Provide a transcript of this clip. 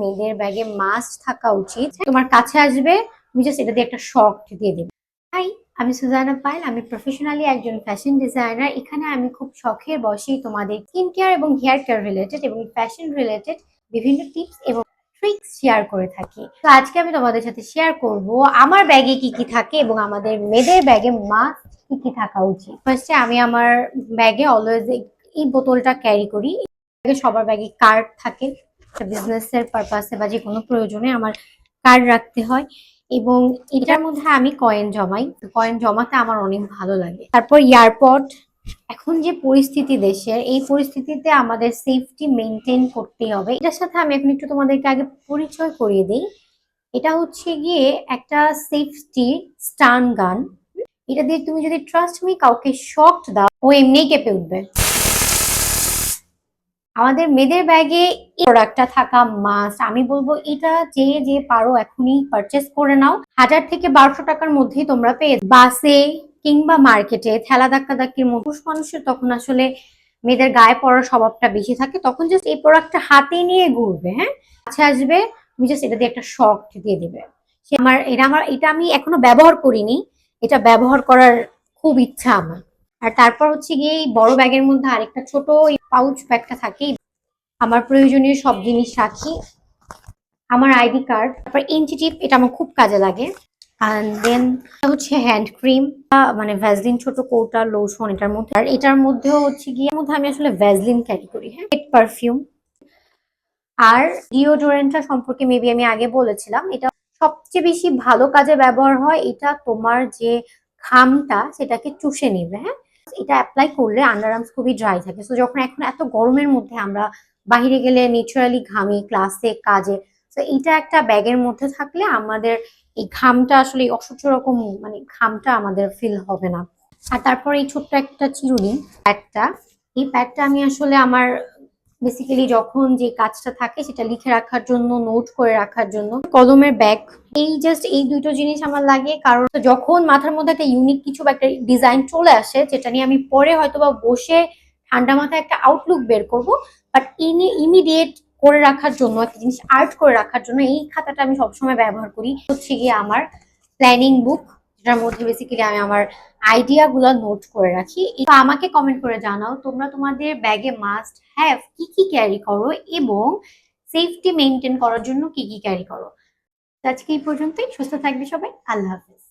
মেয়েদের ব্যাগে মাস্ট থাকা উচিত। তোমার কাছে আসবে, তুমি জাস্ট এটা দিয়ে একটা শক দিয়ে দেবে। হাই, আমি সুজানা পায়েল। আমি প্রফেশনালি একজন ফ্যাশন ডিজাইনার। এখানে আমি খুব শখের বসেই তোমাদের স্কিন কেয়ার এবং হেয়ার কেয়ার রিলেটেড এবং ফ্যাশন রিলেটেড বিভিন্ন টিপস এবং ট্রিক্স শেয়ার করে থাকি। তো আজকে আমি তোমাদের সাথে শেয়ার করব আমার ব্যাগে কি কি থাকে এবং আমাদের মেয়েদের ব্যাগে মাস্ট কি কি থাকা উচিত। ফার্স্টে আমি আমার ব্যাগে অলওয়েজ এই বোতলটা ক্যারি করি। সবার ব্যাগে কার্ড থাকে, বিজনেসের পারপাসে বা যে কোনো প্রয়োজনে আমার কার্ড রাখতে হয় এবং এটার মধ্যে আমি কয়েন জমাই। কয়েন জমাতে আমার অনেক ভালো লাগে। তারপর এয়ারপড। এখন যে পরিস্থিতি দেশের, এই পরিস্থিতিতে আমাদের সেফটি মেনটেন করতেই হবে। এটার সাথে আমি এখন একটু তোমাদেরকে আগে পরিচয় করিয়ে দিই। এটা হচ্ছে গিয়ে একটা সেফটি স্টান গান। এটা দিয়ে তুমি যদি ট্রাস্ট মি কাউকে শক দাও, ও এমনিই কেঁপে উঠবে। আমাদের মেয়েদের ব্যাগে এই প্রোডাক্টটা থাকা মাস্ট। আমি বলবো এটা যে পারো এখনই পারচেস করে নাও। 1000 থেকে 1200 টাকার মধ্যেই তোমরা পেয়ে বাসে কিংবা মার্কেটে ঠেলা ধাক্কাধাক্কির মতো মানুষের তখন আসলে মেয়েদের গায়ে পড়ার স্বভাবটা বেশি থাকে, তখন জাস্ট এই প্রোডাক্টটা হাতে নিয়ে ঘুরবে। হ্যাঁ, কাছে আসবে, তুমি জাস্ট এটা দিয়ে একটা শক দিয়ে দিবে। এটা আমি এখনো ব্যবহার করিনি, এটা ব্যবহার করার খুব ইচ্ছা আমার। আর তারপর হচ্ছে গিয়ে এই বড় ব্যাগের মধ্যে আরেকটা ছোট পাউচ ব্যাগটা থাকে। আমার প্রয়োজনীয় সব জিনিস রাখি, আমার আইডি কার্ড, তারপর টিপ, এটা আমার খুব কাজে লাগে। অ্যান্ড দেন হচ্ছে হ্যান্ড ক্রিম, মানে ভ্যাসলিন, ছোট কৌটা লোশন এটার মধ্যে। আর এটার মধ্যেও হচ্ছে গিয়ে আমি আসলে ভ্যাসলিন ক্যারি করি। হ্যাঁ, পারফিউম। আর ডিওডোরেন্টটা সম্পর্কে মেবি আমি আগে বলেছিলাম, এটা সবচেয়ে বেশি ভালো কাজে ব্যবহার হয়। এটা তোমার যে ঘামটা সেটাকে চুষে নিবে। হ্যাঁ, এটা অ্যাপ্লাই করলে আন্ডারআর্মস খুবই ড্রাই থাকে। তো যখন এখন এত গরমের মধ্যে আমরা বাহিরে গেলে ন্যাচারালি ঘামি, ক্লাসে, কাজে, তো এইটা একটা ব্যাগের মধ্যে থাকলে আমাদের এই ঘামটা আসলে অসহ্য রকম, মানে ঘামটা আমাদের ফিল হবে না। আর তারপর এই ছোট্ট একটা চিরুনি প্যাডটা, এই প্যাডটা আমি আসলে আমার বেসিক্যালি যখন যে কাজটা থাকে সেটা লিখে রাখার জন্য, নোট করে রাখার জন্য। কলমের ব্যাগ, এই দুটো জিনিস আমার লাগে, কারণ যখন মাথার মধ্যে একটা ইউনিক কিছু বা একটা ডিজাইন চলে আসে যেটা নিয়ে আমি পরে হয়তো বা বসে ঠান্ডা মাথায় একটা আউটলুক বের করব, বাট ইমিডিয়েট করে রাখার জন্য, একটা জিনিস আর্ট করে রাখার জন্য এই খাতাটা আমি সবসময় ব্যবহার করি। হচ্ছে গিয়ে আমার প্ল্যানিং বুক, যেটার মধ্যে বেসিক্যালি আমি আমার আইডিয়া গুলো নোট করে রাখি। তো আমাকে কমেন্ট করে জানাও তোমরা তোমাদের ব্যাগে মাস্ট হ্যাভ কি কি ক্যারি করো এবং সেফটি মেনটেন করার জন্য কি কি ক্যারি করো। আজকে এই পর্যন্তই। সুস্থ থাকবে সবাই। আল্লাহ হাফেজ।